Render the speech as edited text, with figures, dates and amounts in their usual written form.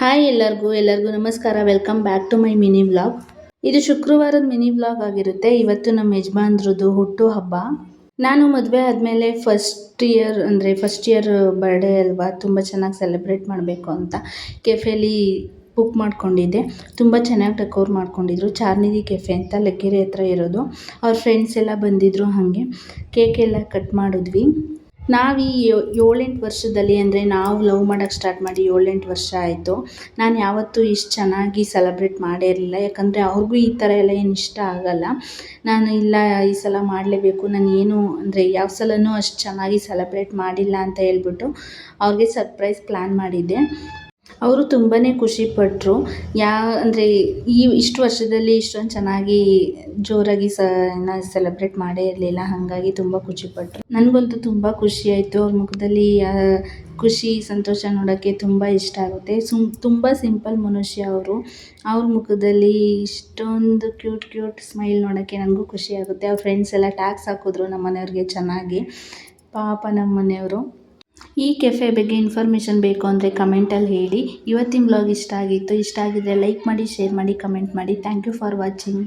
Hi ಎಲ್ಲರಿಗೂ ನಮಸ್ಕಾರ. Welcome back to my mini vlog. ಇದು ಶುಕ್ರವಾರದ ಮಿನಿ ವ್ಲಾಗ್ ಆಗಿರುತ್ತೆ. ಇವತ್ತು ನಮ್ಮ ಯಜಮಾನ್ರದ್ದು ಹುಟ್ಟು ಹಬ್ಬ. ನಾನು ಮದುವೆ ಆದಮೇಲೆ ಫಸ್ಟ್ ಇಯರ್ ಬರ್ಡೇ ಅಲ್ವಾ, ತುಂಬ ಚೆನ್ನಾಗಿ ಸೆಲೆಬ್ರೇಟ್ ಮಾಡಬೇಕು ಅಂತ ಕೆಫೆಲಿ ಬುಕ್ ಮಾಡ್ಕೊಂಡಿದ್ದೆ. ತುಂಬ ಚೆನ್ನಾಗಿ ಡೆಕೋರ್ ಮಾಡ್ಕೊಂಡಿದ್ರು. ಚಾರ್ನಿಧಿ ಕೆಫೆ ಅಂತ ಲಗ್ಗೆರೆ ಹತ್ರ ಇರೋದು. ಅವ್ರ ಫ್ರೆಂಡ್ಸ್ ಎಲ್ಲ ಬಂದಿದ್ದರು. ಹಾಗೆ ಕೇಕ್ ಎಲ್ಲ ಕಟ್ ಮಾಡಿದ್ವಿ. ನಾವು ಈ 7-8 ವರ್ಷದಲ್ಲಿ, ಅಂದರೆ ನಾವು ಲವ್ ಮಾಡೋಕ್ಕೆ ಸ್ಟಾರ್ಟ್ ಮಾಡಿ 7-8 ವರ್ಷ ಆಯಿತು. ನಾನು ಯಾವತ್ತೂ ಇಷ್ಟು ಚೆನ್ನಾಗಿ ಸೆಲೆಬ್ರೇಟ್ ಮಾಡೇ ಇರಲಿಲ್ಲ. ಯಾಕಂದರೆ ಅವ್ರಿಗೂ ಈ ಥರ ಎಲ್ಲ ಏನು ಇಷ್ಟ ಆಗಲ್ಲ. ನಾನು ಇಲ್ಲ, ಈ ಸಲ ಮಾಡಲೇಬೇಕು, ನಾನು ಏನು ಅಂದರೆ ಯಾವ ಸಲನೂ ಅಷ್ಟು ಚೆನ್ನಾಗಿ ಸೆಲೆಬ್ರೇಟ್ ಮಾಡಿಲ್ಲ ಅಂತ ಹೇಳ್ಬಿಟ್ಟು ಅವ್ರಿಗೆ ಸರ್ಪ್ರೈಸ್ ಪ್ಲ್ಯಾನ್ ಮಾಡಿದ್ದೆ. ಅವರು ತುಂಬಾ ಖುಷಿಪಟ್ಟರು. ಅಂದರೆ ಇಷ್ಟು ವರ್ಷದಲ್ಲಿ ಇಷ್ಟೊಂದು ಚೆನ್ನಾಗಿ ಜೋರಾಗಿ ಸೆಲೆಬ್ರೇಟ್ ಮಾಡೇ ಇರಲಿಲ್ಲ. ಹಾಗಾಗಿ ತುಂಬ ಖುಷಿಪಟ್ಟರು. ನನಗಂತೂ ತುಂಬ ಖುಷಿ ಆಯಿತು. ಅವ್ರ ಮುಖದಲ್ಲಿ ಖುಷಿ, ಸಂತೋಷ ನೋಡೋಕ್ಕೆ ತುಂಬ ಇಷ್ಟ ಆಗುತ್ತೆ. ತುಂಬ ಸಿಂಪಲ್ ಮನುಷ್ಯ ಅವರು. ಅವ್ರ ಮುಖದಲ್ಲಿ ಇಷ್ಟೊಂದು ಕ್ಯೂಟ್ ಸ್ಮೈಲ್ ನೋಡೋಕ್ಕೆ ನನಗೂ ಖುಷಿ ಆಗುತ್ತೆ. ಅವ್ರ ಫ್ರೆಂಡ್ಸ್ ಎಲ್ಲ ಟ್ಯಾಗ್ಸ್ ಹಾಕಿದ್ರು ನಮ್ಮ ಮನೆಯವ್ರಿಗೆ ಚೆನ್ನಾಗಿ. ಪಾಪ ನಮ್ಮ ಮನೆಯವರು. ಈ ಕೆಫೆ ಬಗ್ಗೆ ಇನ್ಫಾರ್ಮೇಷನ್ ಬೇಕು ಅಂದರೆ ಕಮೆಂಟಲ್ಲಿ ಹೇಳಿ. ಇವತ್ತಿನ ವ್ಲಾಗ್ ಇಷ್ಟ ಆಗಿತ್ತು. ಇಷ್ಟ ಆಗಿದ್ರೆ ಲೈಕ್ ಮಾಡಿ, ಶೇರ್ ಮಾಡಿ, ಕಮೆಂಟ್ ಮಾಡಿ. Thank you for watching.